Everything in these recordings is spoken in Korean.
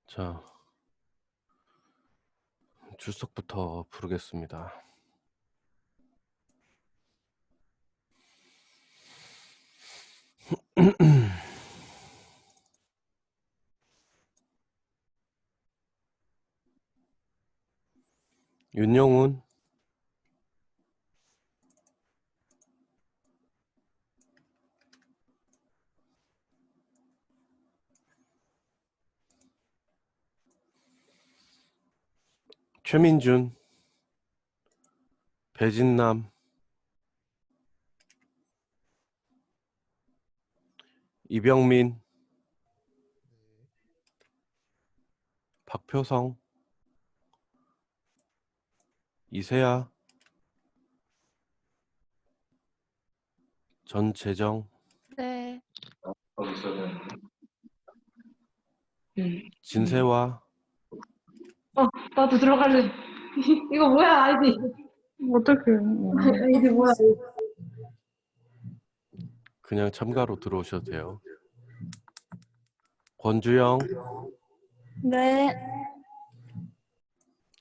자, 출석부터 부르겠습니다. 윤영훈, 최민준, 배진남, 이병민, 박표성, 이세아, 전재정, 네. 진세화, 나도 들어갈래. 이거 뭐야, 아이디. 어떡해. 아이디 뭐야. 그냥 참가로 들어오셔도 돼요. 권주영, 네.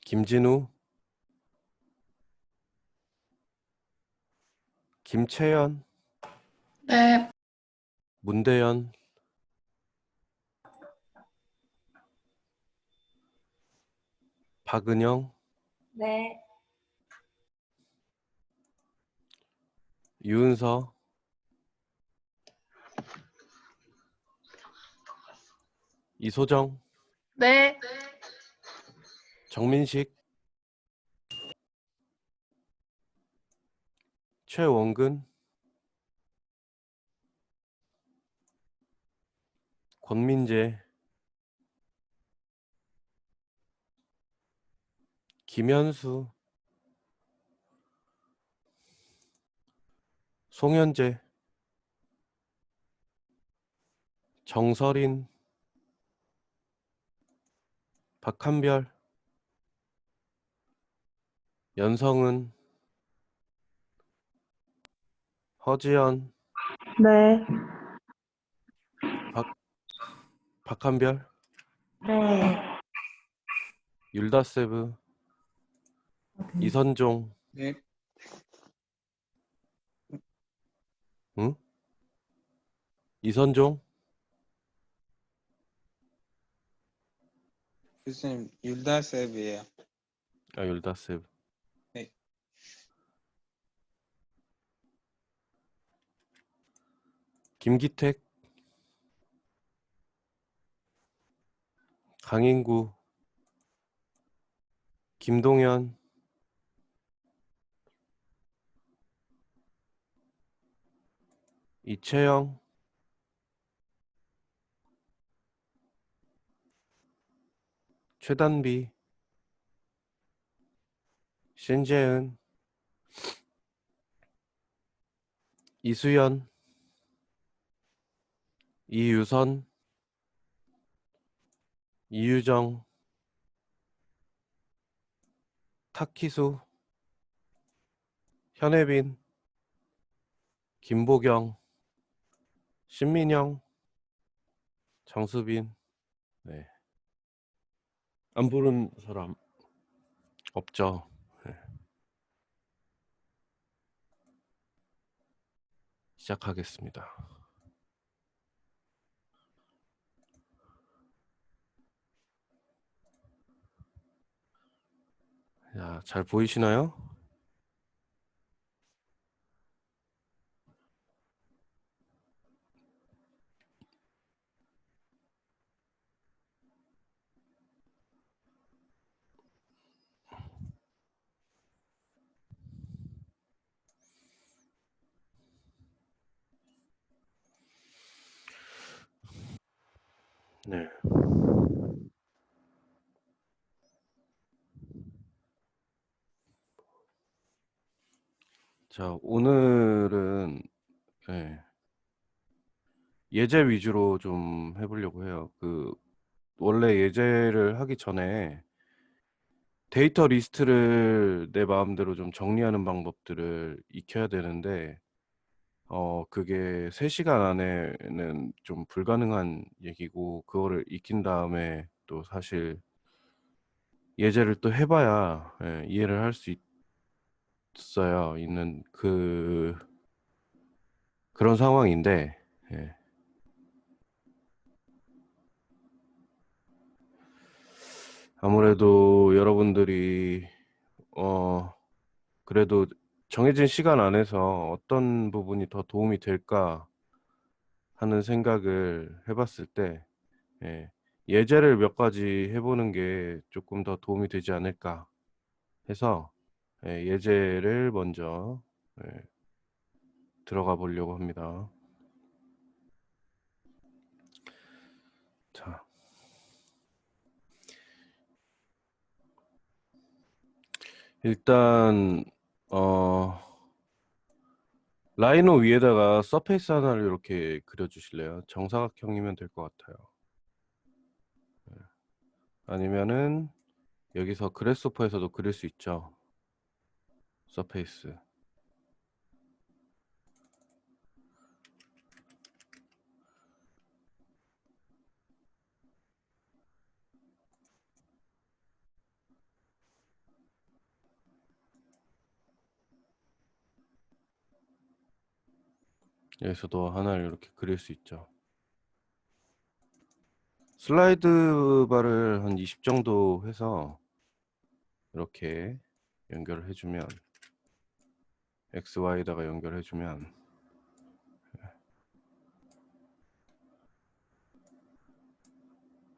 김진우, 김채연, 네. 문대연, 박은영, 네. 유은서, 이소정, 네. 정민식, 최원근, 권민재, 김현수, 송현재, 정설인, 박한별, 연성은, 허지연, 네. 박한별, 네. 율다세브, 이선종, 네. 응? 이선종, 교수님, 율다셉이에요. 아 율다세브. 네. 김기택, 강인구, 김동현, 이채영, 최단비, 신재은, 이수연, 이유선, 이유정, 탁희수, 현혜빈, 김보경, 신민영, 정수빈. 네. 안 부른 사람 없죠? 네. 시작하겠습니다. 자, 잘 보이시나요? 네. 자, 오늘은 네. 예제 위주로 좀 해보려고 해요. 원래 예제를 하기 전에 데이터 리스트를 내 마음대로 좀 정리하는 방법들을 익혀야 되는데 그게 3시간 안에는 좀 불가능한 얘기고, 그거를 익힌 다음에 또 사실 예제를 또 해 봐야 이해를 할 수 있어야 있는 그런 상황인데, 예. 아무래도 여러분들이 그래도 정해진 시간 안에서 어떤 부분이 더 도움이 될까 하는 생각을 해 봤을 때, 예, 예제를 몇 가지 해 보는 게 조금 더 도움이 되지 않을까 해서 예제를 먼저 들어가 보려고 합니다. 자, 일단 라이노 위에다가 서페이스 하나를 이렇게 그려 주실래요? 정사각형이면 될 것 같아요. 아니면은 여기서 그래스호퍼에서도 그릴 수 있죠. 서페이스. 여기서도 하나를 이렇게 그릴 수 있죠. 슬라이드 바를 한 20 정도 해서 이렇게 연결을 해주면, XY에다가 연결해주면,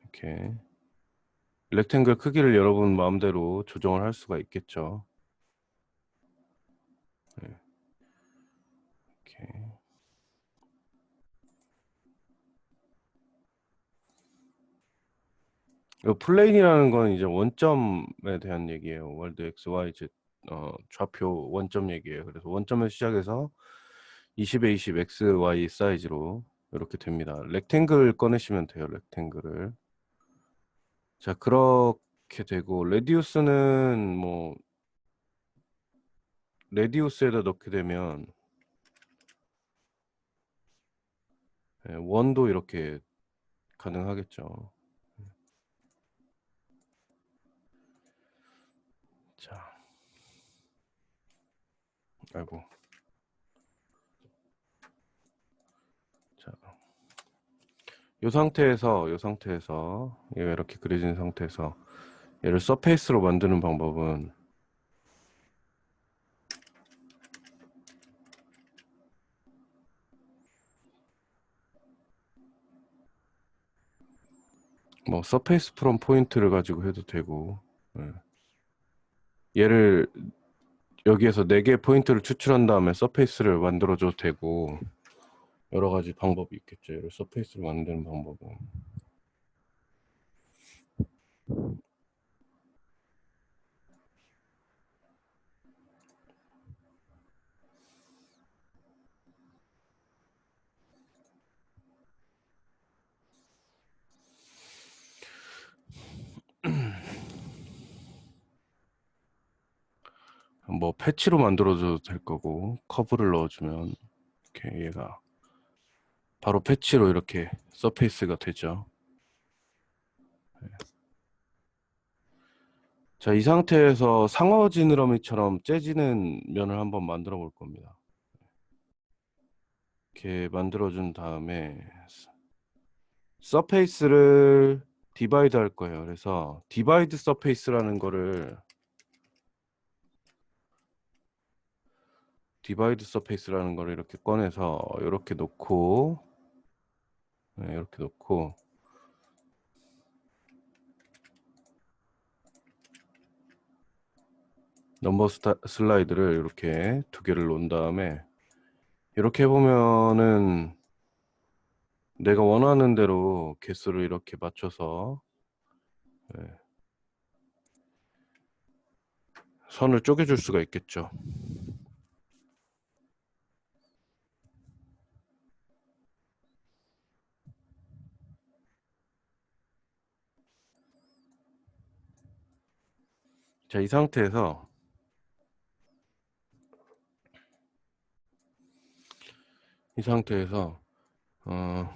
이렇게 렉탱글 크기를 여러분 마음대로 조정을 할 수가 있겠죠. 이렇게. 이 플레인이라는 건 이제 원점에 대한 얘기예요. 월드 X, Y, Z 좌표 원점 얘기예요. 그래서 원점에서 시작해서 20에 20 X, Y 사이즈로 이렇게 됩니다. 렉탱글 꺼내시면 돼요. 렉탱글을. 자, 그렇게 되고, 레디우스는 뭐 레디우스에다 넣게 되면 원도 이렇게 가능하겠죠. 자, 아이고. 자, 이 상태에서 얘가 이렇게 그려진 상태에서 얘를 서페이스로 만드는 방법은, 뭐 서페이스 프롬 포인트를 가지고 해도 되고, 얘를 여기에서 4개 포인트를 추출한 다음에 서페이스를 만들어 줘도 되고, 여러 가지 방법이 있겠죠. 얘를 서페이스로 만드는 방법은. 뭐 패치로 만들어줘도 될 거고, 커브를 넣어주면 이렇게 얘가 바로 패치로 이렇게 서페이스가 되죠. 자, 이 상태에서 상어 지느러미처럼 째지는 면을 한번 만들어 볼 겁니다. 이렇게 만들어준 다음에 서페이스를 디바이드 할 거예요. 그래서 디바이드 서페이스라는 거를 이렇게 꺼내서 이렇게 놓고, 이렇게 놓고, 넘버 슬라이드를 이렇게 2개를 놓은 다음에 이렇게 해보면은 내가 원하는 대로 개수를 이렇게 맞춰서 선을 쪼개줄 수가 있겠죠. 자, 이 상태에서 어,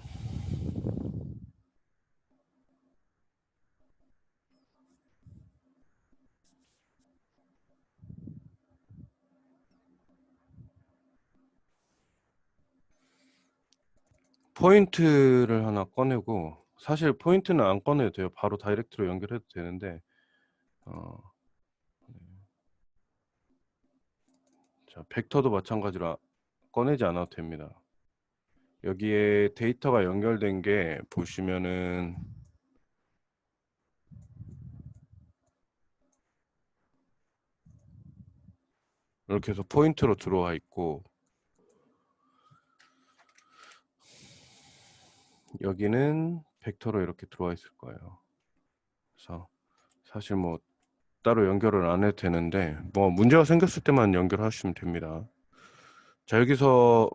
포인트를 하나 꺼내고, 사실 포인트는 안 꺼내도 돼요. 바로 다이렉트로 연결해도 되는데, 자, 벡터도 마찬가지로 꺼내지 않아도 됩니다. 여기에 데이터가 연결된 게 보시면은 이렇게 해서 포인트로 들어와 있고, 여기는 벡터로 이렇게 들어와 있을 거예요. 그래서 사실 뭐 따로 연결을 안 해도 되는데, 뭐 문제가 생겼을 때만 연결하시면 됩니다. 자, 여기서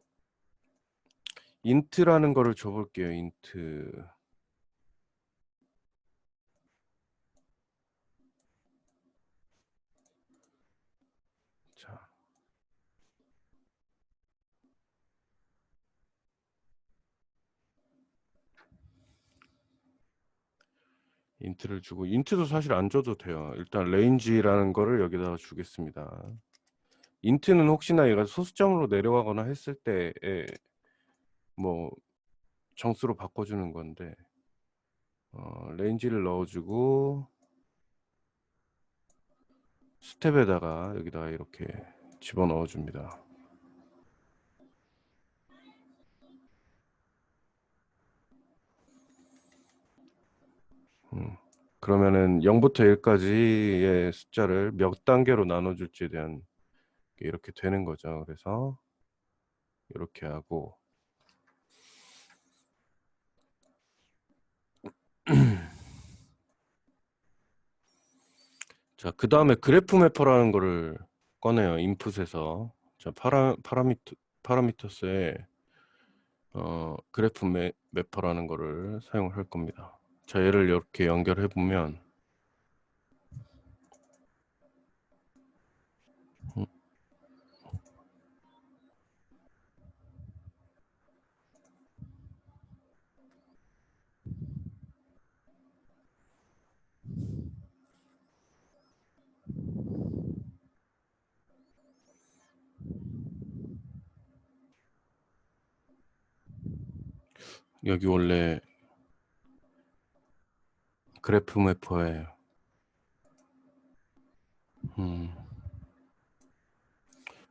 인트라는 거를 줘볼게요. 인트. 자, 인트를 주고, 인트도 사실 안 줘도 돼요. 일단 레인지라는 거를 여기다가 주겠습니다. 인트는 혹시나 얘가 소수점으로 내려가거나 했을 때에 뭐 정수로 바꿔주는 건데, 레인지를 넣어주고 스텝에다가 여기다가 이렇게 집어넣어 줍니다. 그러면은 0부터 1까지의 숫자를 몇 단계로 나눠줄지에 대한 게 이렇게 되는 거죠. 그래서 이렇게 하고, 자, 그 다음에 그래프 매퍼라는 거를 꺼내요. 인풋에서. 자, 파라미터스에 그래프 매퍼라는 거를 사용할 겁니다. 자, 얘를 이렇게 연결해 보면 여기 원래 그래프 매퍼에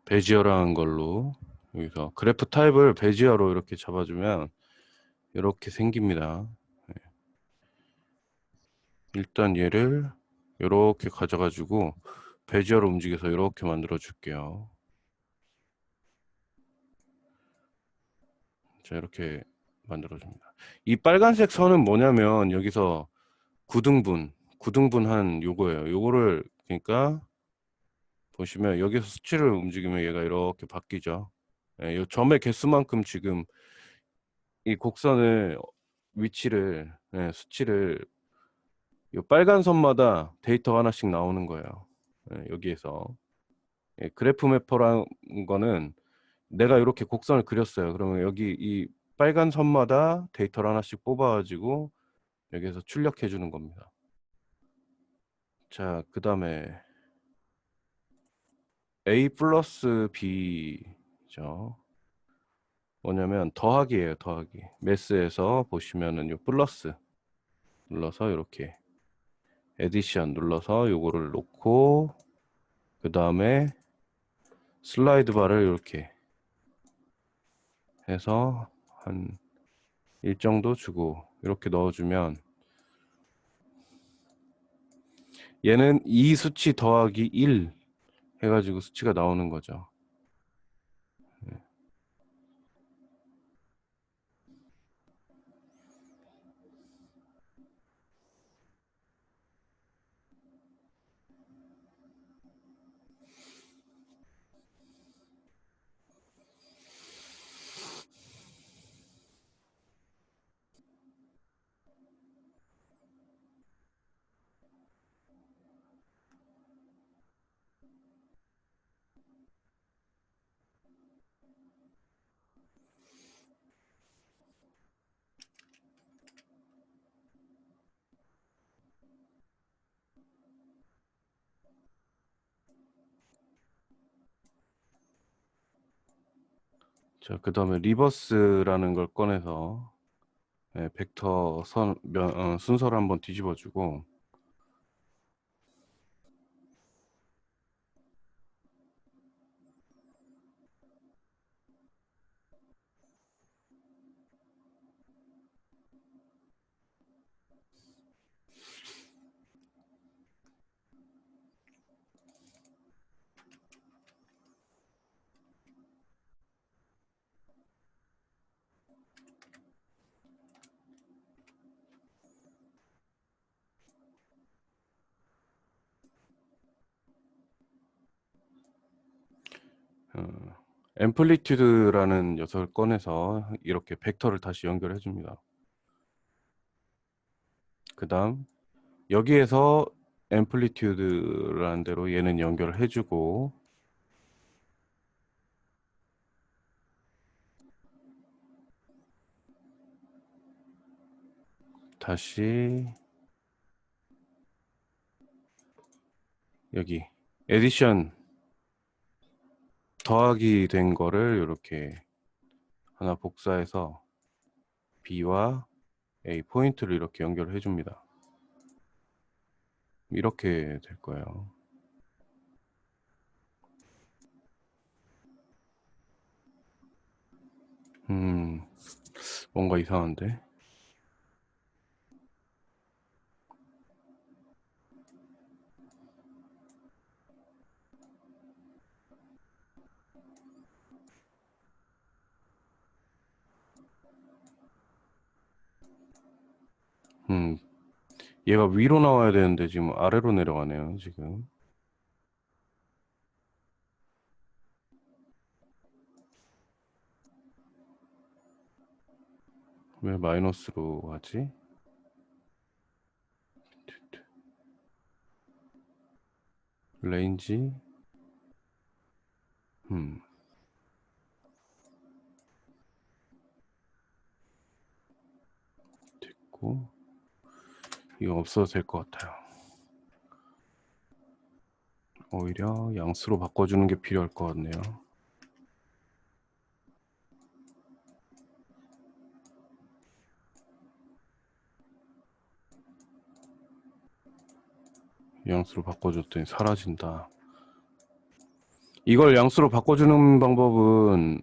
베지어라는 걸로 여기서 그래프 타입을 베지어로 이렇게 잡아주면 이렇게 생깁니다. 일단 얘를 이렇게 가져가지고 베지어로 움직여서 이렇게 만들어 줄게요. 자, 이렇게 만들어 줍니다. 이 빨간색 선은 뭐냐면 여기서 구등분한 요거예요. 요거를 그러니까 보시면 여기서 수치를 움직이면 얘가 이렇게 바뀌죠. 예, 요 점의 개수만큼 지금 이 곡선을 위치를 수치를 요 빨간 선마다 데이터가 하나씩 나오는 거예요. 예, 여기에서 그래프 매퍼라는 거는 내가 이렇게 곡선을 그렸어요. 그러면 여기 이 빨간 선마다 데이터를 하나씩 뽑아가지고 여기에서 출력해 주는 겁니다. 자, 그 다음에 A 플러스 B죠. 뭐냐면 더하기예요. 더하기. 매스에서 보시면은 요 플러스 눌러서 이렇게 에디션 눌러서 요거를 놓고 그 다음에 슬라이드 바를 이렇게 해서 한 1 정도 주고 이렇게 넣어주면 얘는 이 수치 더하기 1 해가지고 수치가 나오는 거죠. 자, 그 다음에 리버스라는 걸 꺼내서 벡터 순서를 한번 뒤집어주고, 앰플리튜드라는 녀석을 꺼내서 이렇게 벡터를 다시 연결해 줍니다. 그 다음 여기에서 앰플리튜드라는 대로 얘는 연결을 해주고, 다시 여기 에디션 더하기 된 거를 이렇게 하나 복사해서 B와 A 포인트를 이렇게 연결해 줍니다. 이렇게 될 거예요. 뭔가 이상한데? 얘가 위로 나와야 되는데 지금 아래로 내려가네요, 지금. 왜 마이너스로 하지? 레인지 됐고, 이거 없어도 될 것 같아요. 오히려 양수로 바꿔주는 게 필요할 것 같네요. 양수로 바꿔줬더니 사라진다. 이걸 양수로 바꿔주는 방법은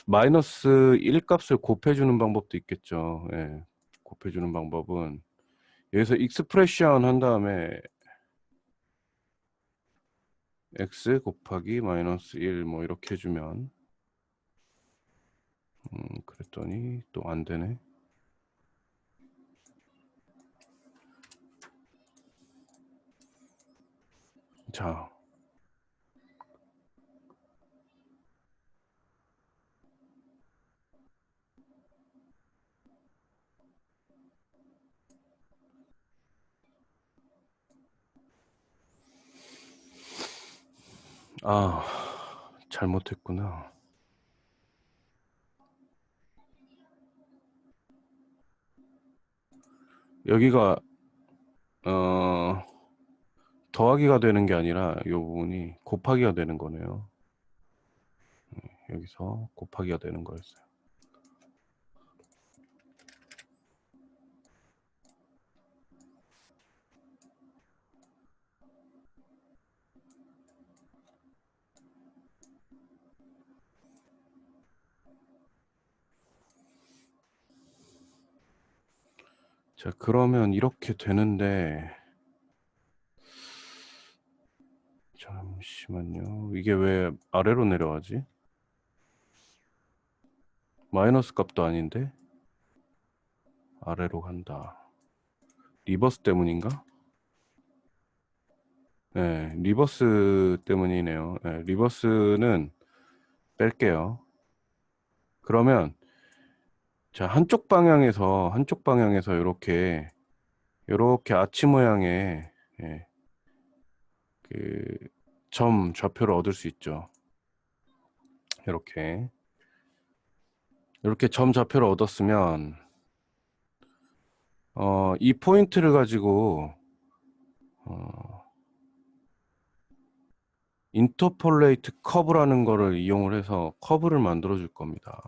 마이너스 1 값을 곱해주는 방법도 있겠죠. 예, 곱해주는 방법은 여기서 익스프레션 한 다음에 x 곱하기 마이너스 1 뭐 이렇게 해주면 그랬더니 또 안 되네. 자, 잘못했구나. 여기가 더하기가 되는 게 아니라 이 부분이 곱하기가 되는 거네요. 여기서 곱하기가 되는 거였어요. 자, 그러면 이렇게 되는데, 잠시만요. 이게 왜 아래로 내려가지? 마이너스 값도 아닌데 아래로 간다. 리버스 때문인가? 네, 리버스 때문이네요. 네, 리버스는 뺄게요. 그러면 자, 한쪽 방향에서 이렇게 아치 모양의 그 점 좌표를 얻을 수 있죠. 이렇게 점 좌표를 얻었으면 이 포인트를 가지고 인터폴레이트 커브라는 거를 이용을 해서 커브를 만들어 줄 겁니다.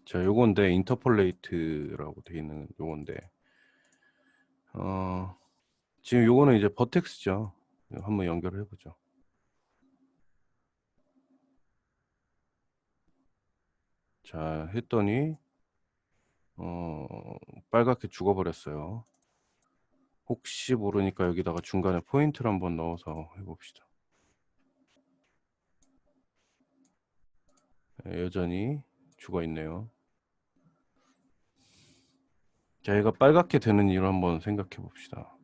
자, 요건데 인터폴레이트라고 돼 있는 요건데 지금 요거는 이제 버텍스죠. 한번 연결을 해보죠. 자, 했더니 빨갛게 죽어버렸어요. 혹시 모르니까 여기다가 중간에 포인트를 한번 넣어서 해봅시다. 여전히 죽어 있네요. 자, 얘가 빨갛게 되는 이유를 한번 생각해 봅시다.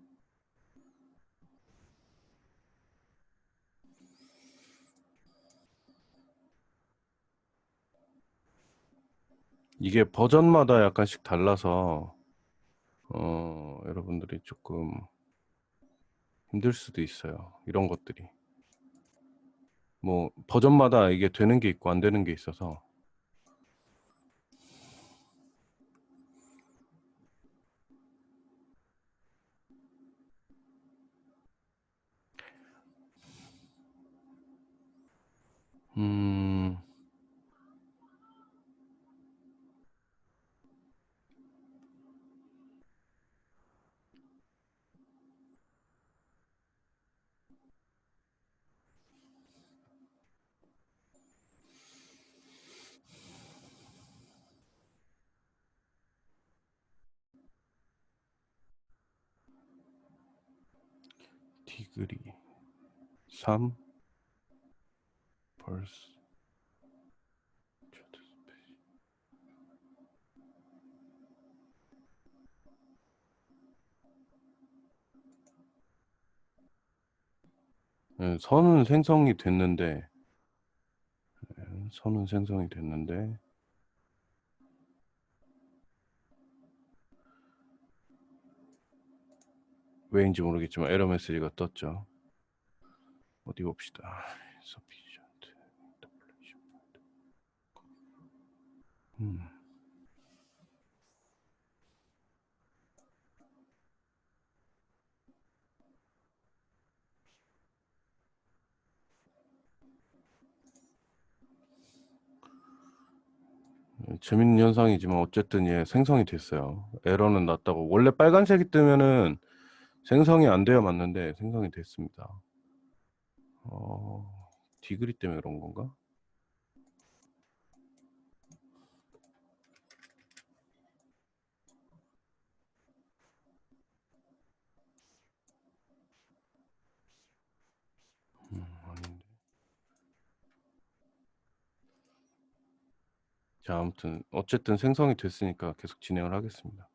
이게 버전마다 약간씩 달라서 여러분들이 조금 힘들 수도 있어요. 이런 것들이. 뭐 버전마다 이게 되는 게 있고 안 되는 게 있어서 디그리 3 벌스 선은 생성이 됐는데 선은 생성이 됐는데 왜인지 모르겠지만 에러 메시지가 떴죠. 어디 봅시다. Sufficient interpolation. 재밌는 현상이지만 어쨌든 얘 생성이 됐어요. 에러는 났다고. 원래 빨간색이 뜨면은 생성이 안 돼야 맞는데 생성이 됐습니다. 디그리 때문에 그런 건가? 아닌데. 자, 아무튼 어쨌든 생성이 됐으니까 계속 진행을 하겠습니다.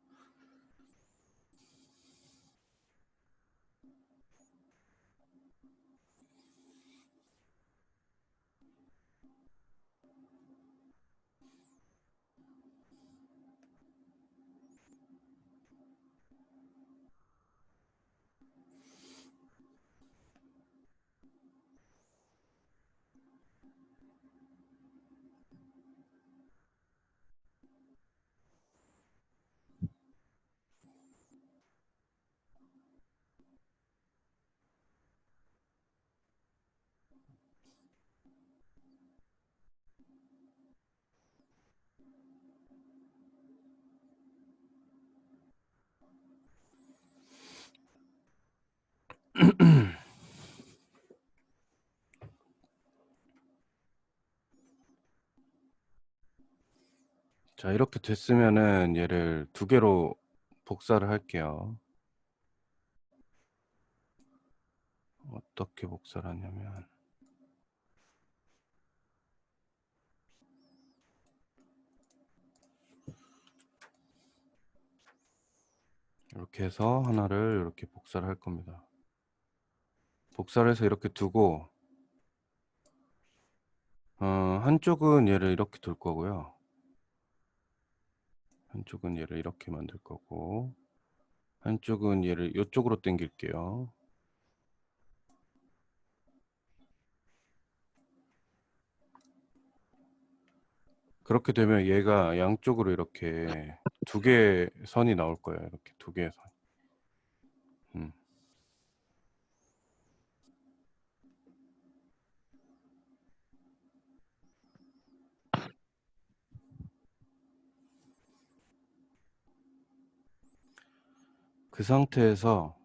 자, 이렇게 됐으면은 얘를 두 개로 복사를 할게요. 어떻게 복사를 하냐면 이렇게 해서 하나를 이렇게 복사를 할 겁니다. 복사를 해서 이렇게 두고 한쪽은 얘를 이렇게 둘 거고요. 한쪽은 얘를 이렇게 만들 거고 한쪽은 얘를 이쪽으로 당길게요. 그렇게 되면 얘가 양쪽으로 이렇게 두 개의 선이 나올 거예요. 이렇게 두 개의 선. 그 상태에서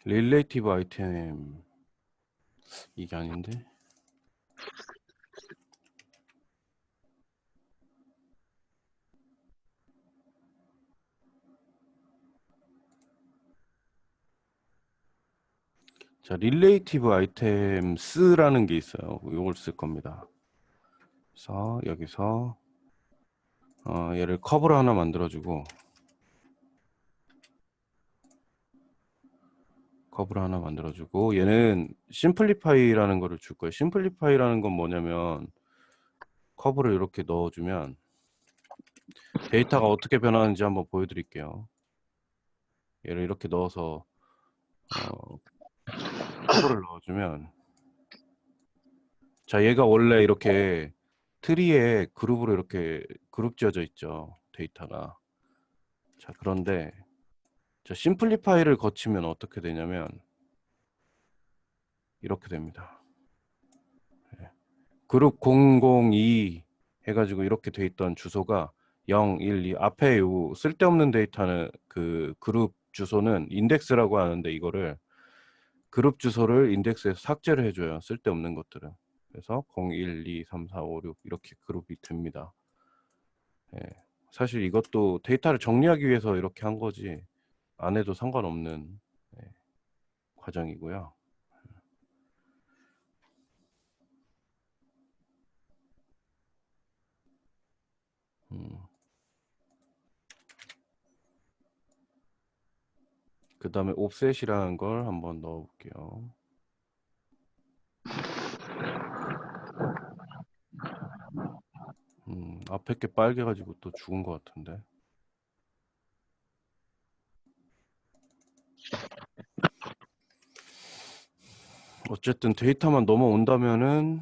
릴레이티브 아이템 이게 아닌데 자, 릴레이티브 아이템스라는 게 있어요. 이걸 쓸 겁니다. 그래서 여기서 얘를 커브를 하나 만들어주고 얘는 심플리파이라는 거를 줄 거예요. 심플리파이라는 건 뭐냐면 커브를 이렇게 넣어주면 데이터가 어떻게 변하는지 한번 보여드릴게요. 얘를 이렇게 넣어서 커브를 넣어주면 자, 얘가 원래 이렇게 트리에 그룹으로 이렇게 그룹 지어져 있죠. 데이터가. 자, 그런데 자, 심플리파이를 거치면 어떻게 되냐면 이렇게 됩니다. 그룹 002 해가지고 이렇게 돼 있던 주소가 0, 1, 2 앞에 요 쓸데없는 데이터는 그 그룹 주소는 인덱스라고 하는데 이거를 그룹 주소를 인덱스에서 삭제를 해줘요. 쓸데없는 것들은. 그래서 0, 1, 2, 3, 4, 5, 6 이렇게 그룹이 됩니다. 예. 사실 이것도 데이터를 정리하기 위해서 이렇게 한 거지 안 해도 상관없는 과정이고요. 그 다음에 옵셋이라는 걸 한번 넣어 볼게요. 앞에 게 빨개 가지고 또 죽은 것 같은데. 어쨌든 데이터만 넘어온다면은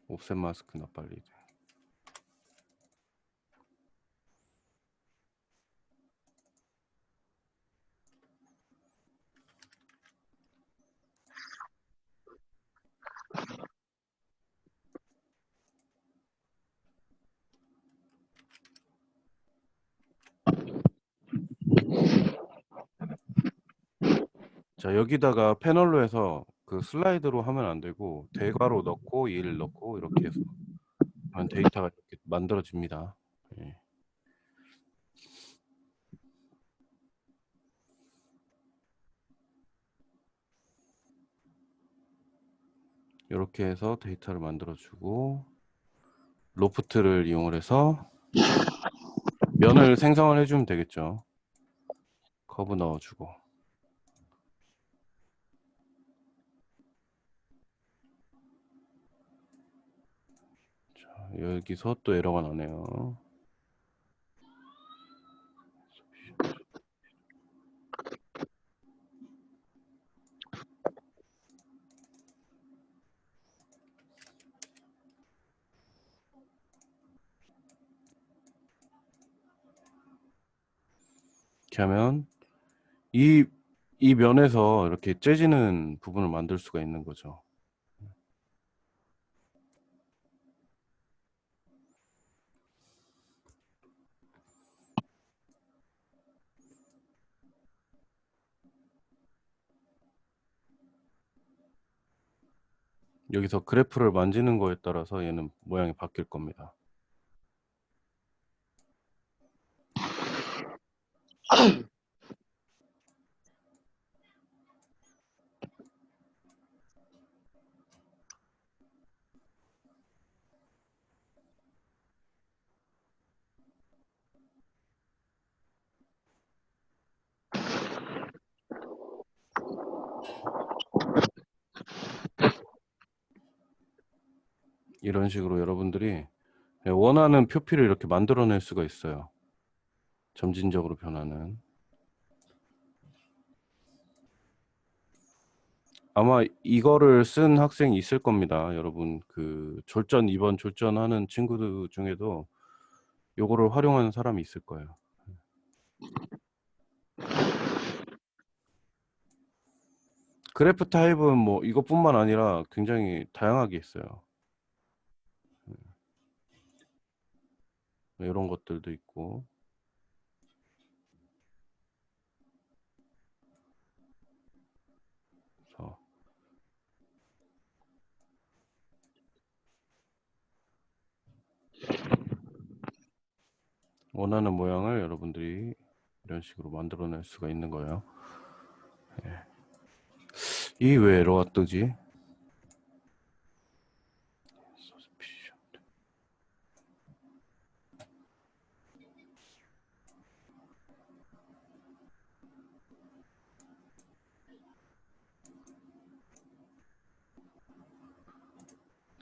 옵셋 마스크나 빨리 돼. 자, 여기다가 패널로 해서 그 슬라이드로 하면 안 되고 대괄호 넣고 1 넣고 이렇게 해서 하면 데이터가 이렇게 만들어집니다. 예. 이렇게 해서 데이터를 만들어주고 로프트를 이용을 해서 면을 생성을 해주면 되겠죠. 커브 넣어주고. 자, 여기서 또 에러가 나네요. 이렇게 하면 이 면에서 이렇게 째지는 부분을 만들 수가 있는 거죠. 여기서 그래프를 만지는 거에 따라서 얘는 모양이 바뀔 겁니다. 이런 식으로 여러분들이 원하는 표피를 이렇게 만들어낼 수가 있어요. 점진적으로 변하는. 아마 이거를 쓴 학생이 있을 겁니다. 여러분 그 졸전 2번 졸전하는 친구들 중에도 요거를 활용하는 사람이 있을 거예요. 그래프 타입은 뭐 이것뿐만 아니라 굉장히 다양하게 있어요. 이런 것들도 있고. 그래서 원하는 모양을 여러분들이 이런 식으로 만들어낼 수가 있는 거예요. 이 왜 에러가 뜨지?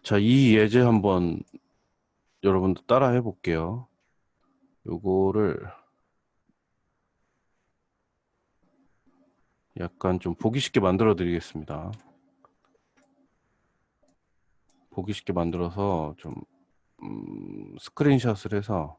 자, 이 예제 한번 여러분도 따라 해볼게요. 요거를 약간 좀 보기 쉽게 만들어 드리겠습니다. 보기 쉽게 만들어서 좀 스크린샷을 해서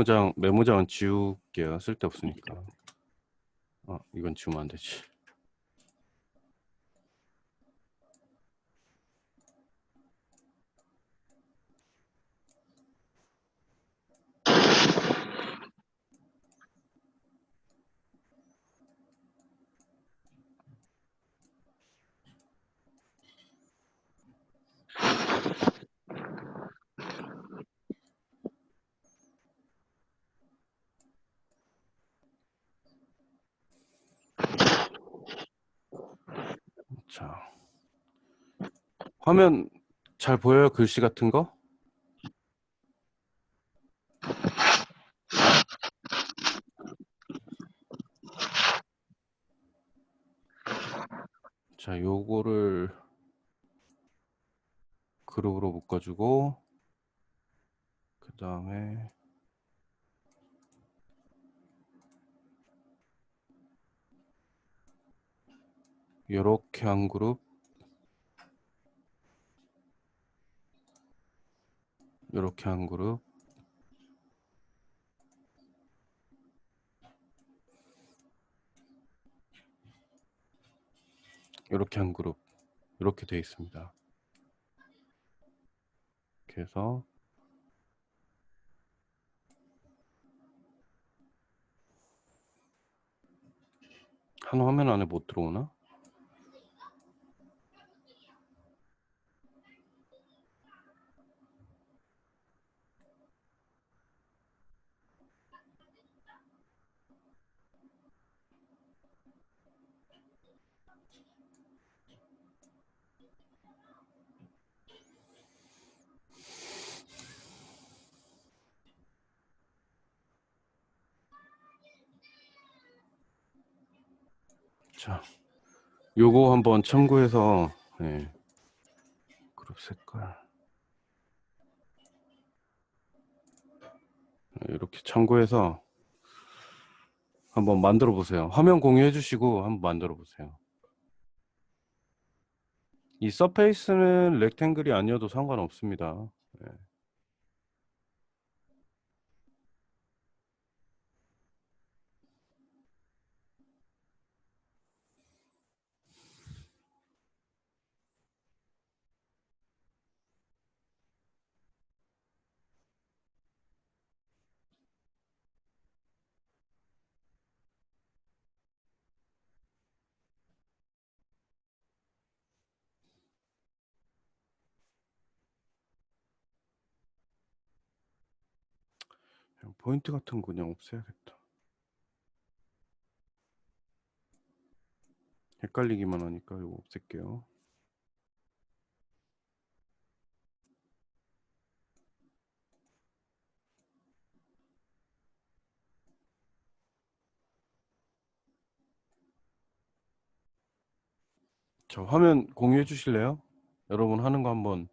자, 메모장은 지울게요. 쓸데없으니까. 이건 지우면 안 되지. 자, 화면 잘 보여요? 글씨 같은 거? 자, 요거를 그룹으로 묶어주고 그 다음에 요렇게 한 그룹, 요렇게 한 그룹, 요렇게 한 그룹, 이렇게 되어 있습니다. 이렇게 해서 한 화면 안에 못 들어오나? 자, 요거 한번 참고해서 그룹 색깔 이렇게 참고해서 한번 만들어 보세요. 화면 공유해 주시고 한번 만들어 보세요. 이 서페이스는 렉탱글이 아니어도 상관없습니다. 포인트 같은 거 그냥 없애야겠다. 헷갈리기만 하니까 이거 없앨게요. 저 화면 공유해 주실래요? 여러분 하는 거 한번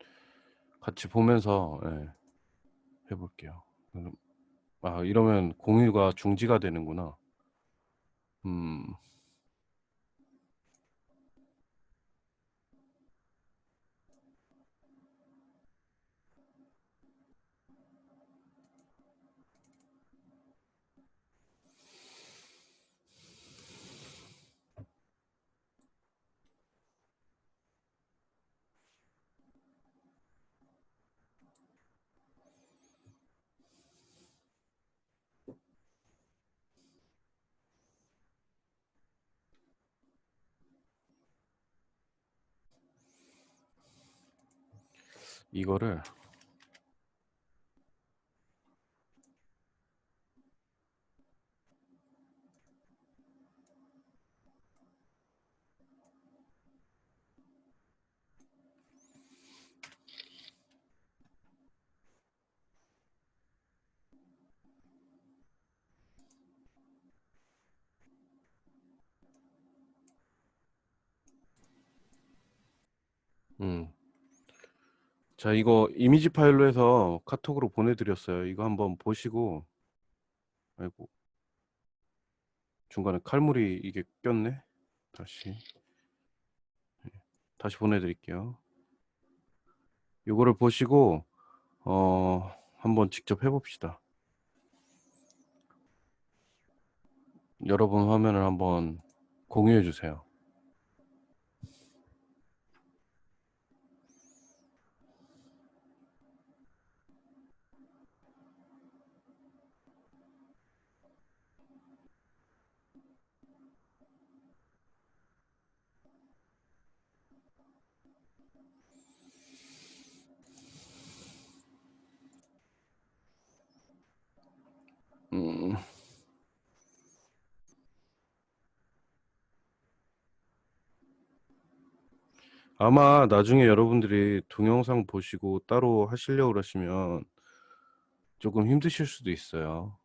같이 보면서 해볼게요. 아, 이러면 공유가 중지가 되는구나. 음, 이거를 자, 이거 이미지 파일로 해서 카톡으로 보내드렸어요. 이거 한번 보시고, 아이고, 중간에 칼물이 이게 꼈네. 다시 보내드릴게요. 이거를 보시고, 한번 직접 해봅시다. 여러분 화면을 한번 공유해 주세요. 음, 아마 나중에 여러분들이 동영상 보시고 따로 하시려고 그러시면 조금 힘드실 수도 있어요.